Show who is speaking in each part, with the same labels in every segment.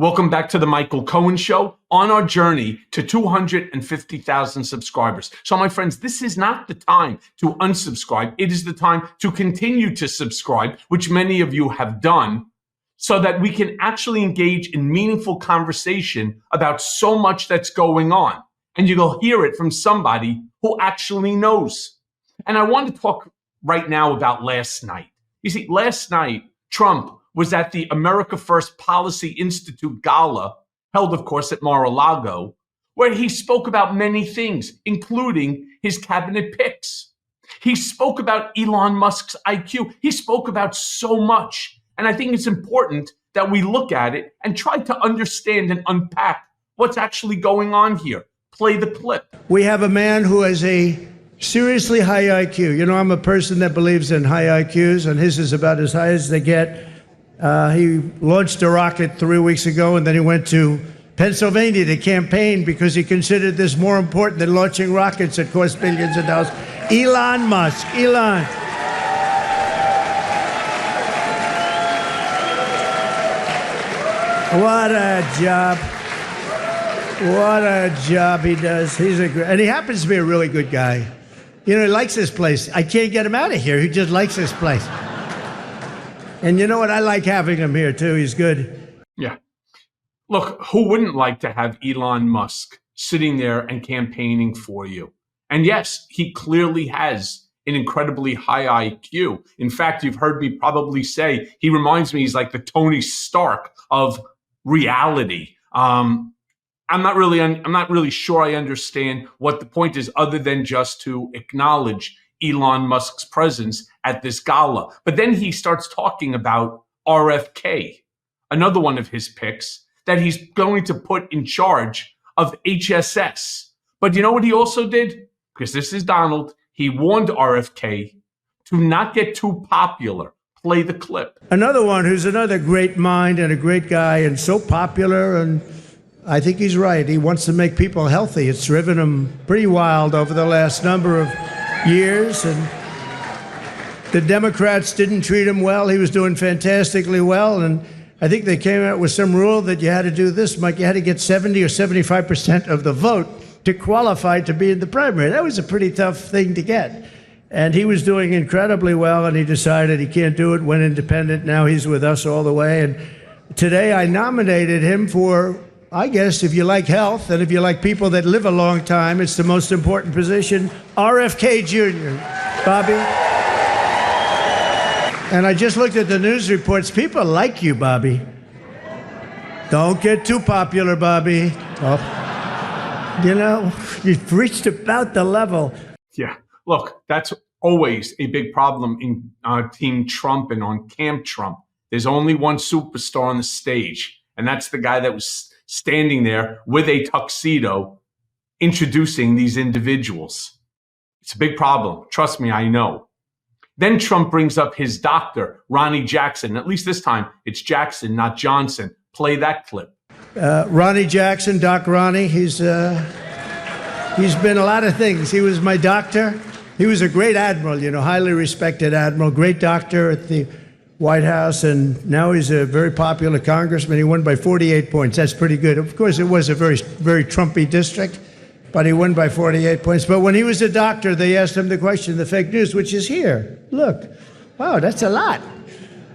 Speaker 1: Welcome back to the Michael Cohen Show on our journey to 250,000 subscribers. So, my friends, this is not the time to unsubscribe. It is the time to continue to subscribe, which many of you have done, so that we can actually engage in meaningful conversation about so much that's going on. And you'll hear it from somebody who actually knows. And I want to talk right now about last night. You see, last night, Trump was at the America First Policy Institute Gala, held, of course, at Mar-a-Lago, where he spoke about many things, including his cabinet picks. He spoke about Elon Musk's IQ. He spoke about so much. And I think it's important that we look at it and try to understand and unpack what's actually going on here. Play the clip.
Speaker 2: We have a man who has a seriously high IQ. You know, I'm a person that believes in high IQs, and his is about as high as they get. He launched a rocket 3 weeks ago, and then he went to Pennsylvania to campaign because he considered this more important than launching rockets that cost billions of dollars. Elon Musk. Elon. What a job. What a job he does. And he happens to be a really good guy. You know, he likes this place. I can't get him out of here. He just likes this place. And you know what? I like having him here, too. He's good.
Speaker 1: Yeah. Look, who wouldn't like to have Elon Musk sitting there and campaigning for you? And yes, he clearly has an incredibly high IQ. In fact, you've heard me probably say he reminds me, he's like the Tony Stark of reality. I'm not really sure I understand what the point is, other than just to acknowledge Elon Musk's presence at this gala. But then he starts talking about RFK, another one of his picks, that he's going to put in charge of HSS. But you know what he also did? Because this is Donald. He warned RFK to not get too popular. Play the clip.
Speaker 2: Another one who's another great mind and a great guy and so popular, and I think he's right. He wants to make people healthy. It's driven him pretty wild over the last number of years, and the Democrats didn't treat him well. He was doing fantastically well, and I think they came out with some rule that you had to do this, Mike. You had to get 70 or 75% of the vote to qualify to be in the primary. That was a pretty tough thing to get. And he was doing incredibly well, and he decided he can't do it, went independent. Now he's with us all the way. And today I nominated him for, I guess, if you like health and if you like people that live a long time, it's the most important position, RFK Jr. Bobby. And I just looked at the news reports. People like you, Bobby. Don't get too popular, Bobby. Oh. You know, you've reached about the level.
Speaker 1: Yeah. Look, that's always a big problem in Team Trump and on Camp Trump. There's only one superstar on the stage, and that's the guy that was standing there with a tuxedo introducing these individuals. It's a big problem. Trust me, I know. Then Trump brings up his doctor, Ronnie Jackson. At least this time, it's Jackson, not Johnson. Play that clip.
Speaker 2: Ronnie Jackson, Doc Ronnie, he's been a lot of things. He was my doctor. He was a great admiral, you know, highly respected admiral, great doctor at the White House, and now he's a very popular congressman. He won by 48 points. That's pretty good. Of course, it was a very, very Trumpy district, but he won by 48 points. But when he was a doctor, they asked him the question, the fake news, which is here. Look, wow, that's a lot.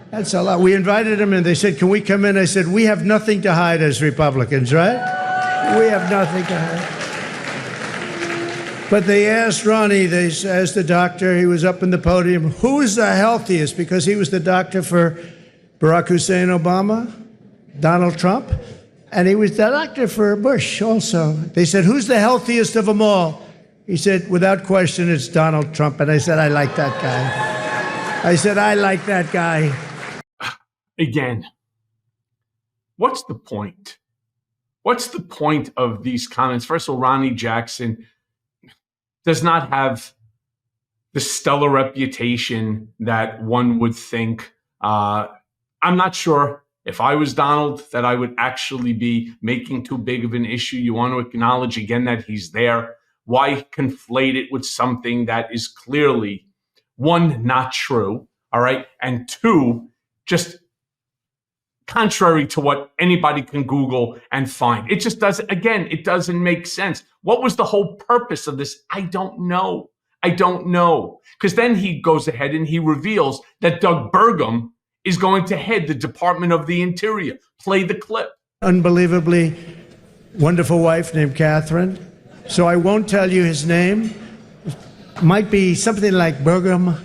Speaker 2: That's a lot. We invited him, and they said, can we come in? I said, we have nothing to hide as Republicans, right? We have nothing to hide. But they asked Ronnie, they asked the doctor, he was up in the podium, who's the healthiest? Because he was the doctor for Barack Hussein Obama, Donald Trump, and he was the doctor for Bush also. They said, who's the healthiest of them all? He said, without question, it's Donald Trump. And I said, I like that guy. I said, I like that guy.
Speaker 1: Again, what's the point? What's the point of these comments? First of all, Ronnie Jackson does not have the stellar reputation that one would think. I'm not sure if I was Donald that I would actually be making too big of an issue. You want to acknowledge again that he's there. Why conflate it with something that is clearly, one, not true, all right, and two, just contrary to what anybody can Google and find. It just doesn't, again, it doesn't make sense. What was the whole purpose of this? I don't know. I don't know. Because then he goes ahead and he reveals that Doug Burgum is going to head the Department of the Interior. Play the clip.
Speaker 2: Unbelievably wonderful wife named Catherine. So I won't tell you his name. Might be something like Burgum.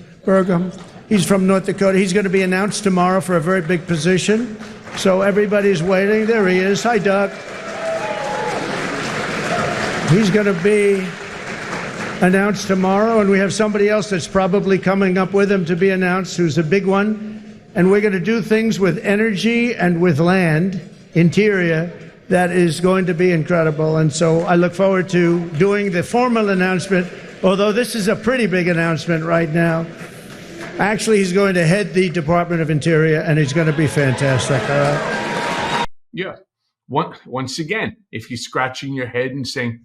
Speaker 2: He's from North Dakota. He's going to be announced tomorrow for a very big position. So everybody's waiting. There he is. Hi, Doug. He's going to be announced tomorrow, and we have somebody else that's probably coming up with him to be announced, who's a big one. And we're going to do things with energy and with land, interior, that is going to be incredible. And so I look forward to doing the formal announcement, although this is a pretty big announcement right now. Actually, he's going to head the Department of Interior, and he's going to be fantastic.
Speaker 1: Yeah. Once again, if you're scratching your head and saying,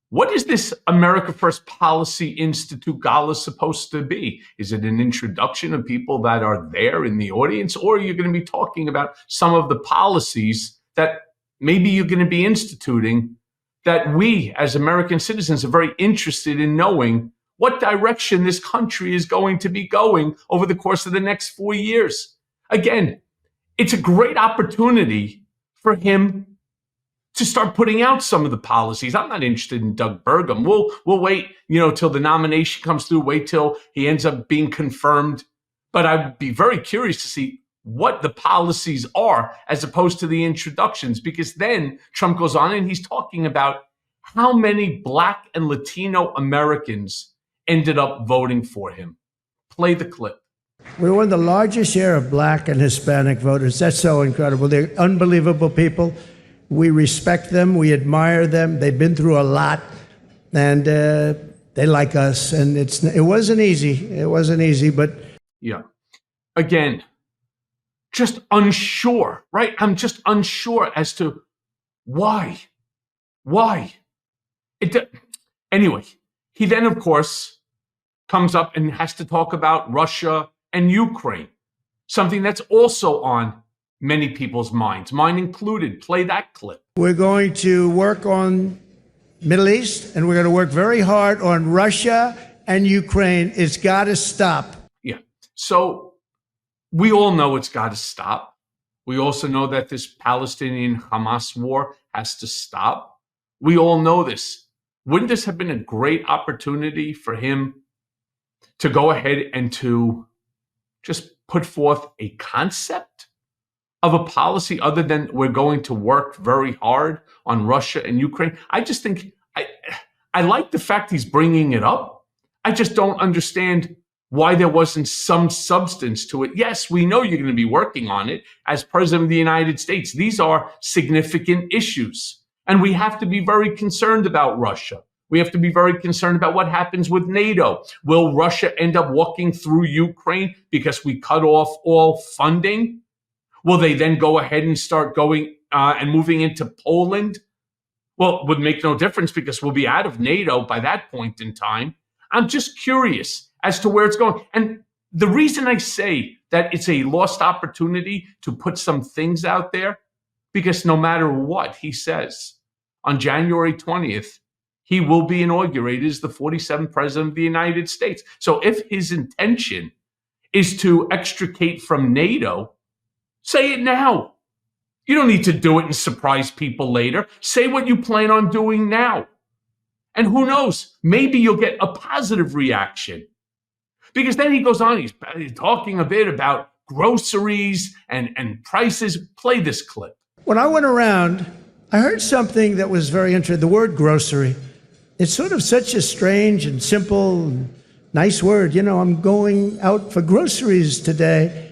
Speaker 1: what is this America First Policy Institute Gala supposed to be? Is it an introduction of people that are there in the audience, or are you going to be talking about some of the policies that maybe you're going to be instituting that we as American citizens are very interested in knowing what direction this country is going to be going over the course of the next 4 years? Again, it's a great opportunity for him to start putting out some of the policies. I'm not interested in Doug Burgum. We'll wait, till the nomination comes through, wait till he ends up being confirmed. But I'd be very curious to see what the policies are as opposed to the introductions, because then Trump goes on and he's talking about how many Black and Latino Americans ended up voting for him. Play the clip.
Speaker 2: We're one of the largest share of Black and Hispanic voters. That's so incredible. They're unbelievable people. We respect them. We admire them. They've been through a lot, and they like us. And it wasn't easy. It wasn't easy, but
Speaker 1: yeah. Again, just unsure, right? I'm just unsure as to why. Anyway, he then, of course, comes up and has to talk about Russia and Ukraine, something that's also on many people's minds, mine included. Play that clip.
Speaker 2: We're going to work on Middle East, and we're going to work very hard on Russia and Ukraine. It's got to stop.
Speaker 1: Yeah. So we all know it's got to stop. We also know that this Palestinian-Hamas war has to stop. We all know this. Wouldn't this have been a great opportunity for him to go ahead and to just put forth a concept of a policy other than we're going to work very hard on Russia and Ukraine? I just think I like the fact he's bringing it up. I just don't understand why there wasn't some substance to it. Yes, we know you're going to be working on it as president of the United States. These are significant issues. And we have to be very concerned about Russia. We have to be very concerned about what happens with NATO. Will Russia end up walking through Ukraine because we cut off all funding? Will they then go ahead and start going and moving into Poland? Well, it would make no difference because we'll be out of NATO by that point in time. I'm just curious as to where it's going. And the reason I say that it's a lost opportunity to put some things out there, because no matter what he says, on January 20th, he will be inaugurated as the 47th president of the United States. So if his intention is to extricate from NATO, say it now. You don't need to do it and surprise people later. Say what you plan on doing now. And who knows, maybe you'll get a positive reaction. Because then he goes on, he's talking a bit about groceries and prices. Play this clip.
Speaker 2: When I went around, I heard something that was very interesting. The word grocery. It's sort of such a strange and simple, and nice word. I'm going out for groceries today.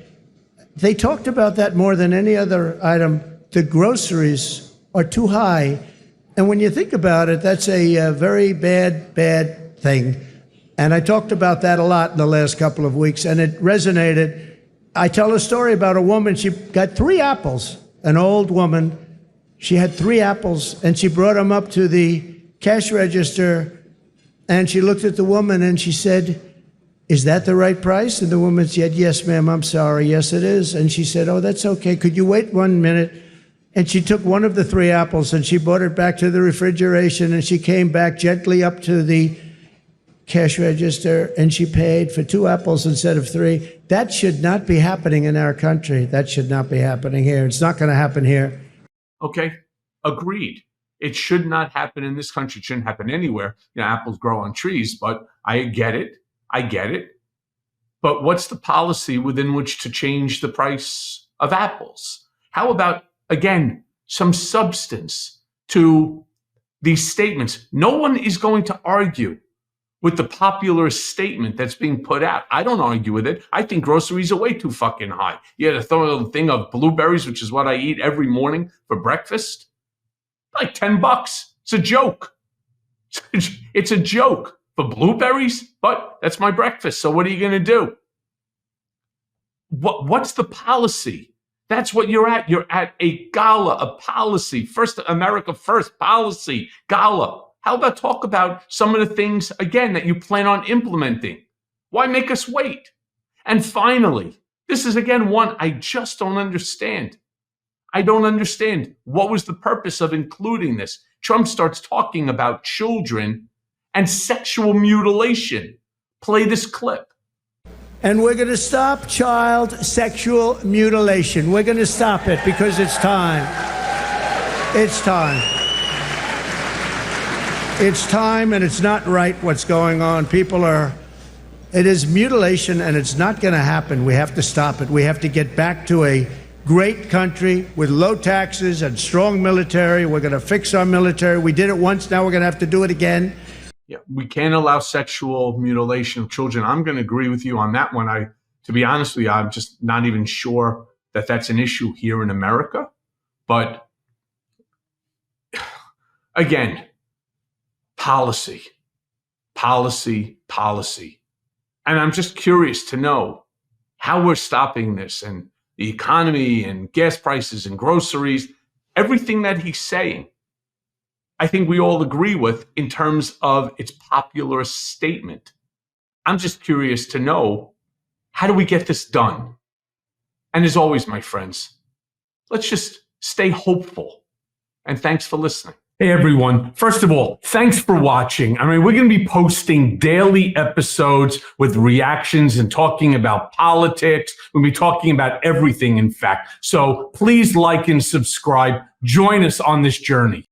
Speaker 2: They talked about that more than any other item. The groceries are too high. And when you think about it, that's a very bad thing. And I talked about that a lot in the last couple of weeks, and it resonated. I tell a story about a woman. She got 3 apples, an old woman. She had 3 apples, and she brought them up to the cash register, and she looked at the woman, and she said, is that the right price? And the woman said, yes, ma'am, I'm sorry. Yes, it is. And she said, oh, that's okay. Could you wait 1 minute? And she took one of the 3 apples and she brought it back to the refrigeration, and she came back gently up to the cash register and she paid for 2 apples instead of 3. That should not be happening in our country. That should not be happening here. It's not going to happen here.
Speaker 1: Okay, agreed. It should not happen in this country. It shouldn't happen anywhere. Apples grow on trees, but I get it. I get it. But what's the policy within which to change the price of apples? How about, again, some substance to these statements? No one is going to argue with the popular statement that's being put out. I don't argue with it. I think groceries are way too fucking high. You had to throw a thing of blueberries, which is what I eat every morning for breakfast, like $10. It's a joke. It's a joke for blueberries, but that's my breakfast. So what are you going to do? What's the policy? That's what you're at. You're at a gala, a policy. First, America first policy, gala. How about talk about some of the things, again, that you plan on implementing? Why make us wait? And finally, this is, again, one I just don't understand. I don't understand. What was the purpose of including this? Trump starts talking about children and sexual mutilation. Play this clip.
Speaker 2: And we're going to stop child sexual mutilation. We're going to stop it because it's time. It's time. It's time, and it's not right what's going on. It is mutilation, and it's not going to happen. We have to stop it. We have to get back to a great country with low taxes and strong military. We're going to fix our military. We did it once. Now we're going to have to do it again.
Speaker 1: Yeah, we can't allow sexual mutilation of children. I'm going to agree with you on that one. To be honest with you, I'm just not even sure that that's an issue here in America. But again, policy. And I'm just curious to know how we're stopping this, and the economy and gas prices and groceries, everything that he's saying, I think we all agree with in terms of its popular statement. I'm just curious to know, how do we get this done? And as always, my friends, let's just stay hopeful. And thanks for listening. Hey, everyone. First of all, thanks for watching. I mean, we're going to be posting daily episodes with reactions and talking about politics. We'll be talking about everything, in fact. So please like and subscribe. Join us on this journey.